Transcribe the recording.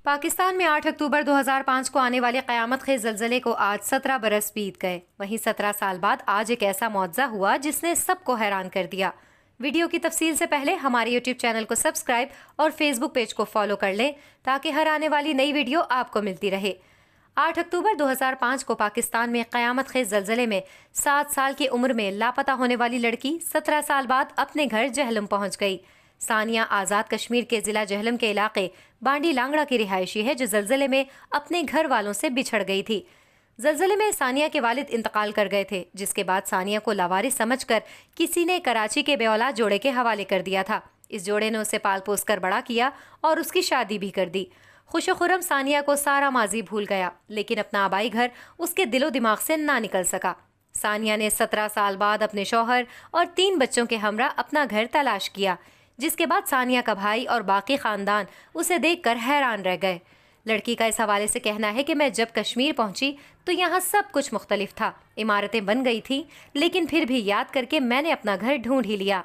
پاکستان میں 8 اکتوبر 2005 کو آنے والے قیامت خیز زلزلے کو آج 17 برس بیت گئے۔ وہیں 17 سال بعد آج ایک ایسا معجزہ ہوا جس نے سب کو حیران کر دیا۔ ویڈیو کی تفصیل سے پہلے ہمارے یوٹیوب چینل کو سبسکرائب اور فیس بک پیج کو فالو کر لیں تاکہ ہر آنے والی نئی ویڈیو آپ کو ملتی رہے۔ 8 اکتوبر 2005 کو پاکستان میں قیامت خیز زلزلے میں 7 سال کی عمر میں لاپتہ ہونے والی لڑکی 17 سال بعد اپنے گھر جہلم پہنچ گئی۔ ثانیہ آزاد کشمیر کے ضلع جہلم کے علاقے بانڈی لانگڑا کی رہائشی ہے جو زلزلے میں اپنے گھر والوں سے بچھڑ گئی تھی۔ زلزلے میں ثانیہ کے والد انتقال کر گئے تھے، جس کے بعد ثانیہ کو لاوارث سمجھ کر کسی نے کراچی کے بے اولاد جوڑے کے حوالے کر دیا تھا۔ اس جوڑے نے اسے پال پوس کر بڑا کیا اور اس کی شادی بھی کر دی۔ خوش و خرم ثانیہ کو سارا ماضی بھول گیا، لیکن اپنا آبائی گھر اس کے دل و دماغ سے نہ نکل سکا۔ ثانیہ نے 17 سال بعد اپنے شوہر اور 3 بچوں کے ہمراہ اپنا گھر تلاش کیا، جس کے بعد ثانیہ کا بھائی اور باقی خاندان اسے دیکھ کر حیران رہ گئے۔ لڑکی کا اس حوالے سے کہنا ہے کہ میں جب کشمیر پہنچی تو یہاں سب کچھ مختلف تھا، عمارتیں بن گئی تھیں، لیکن پھر بھی یاد کر کے میں نے اپنا گھر ڈھونڈ ہی لیا۔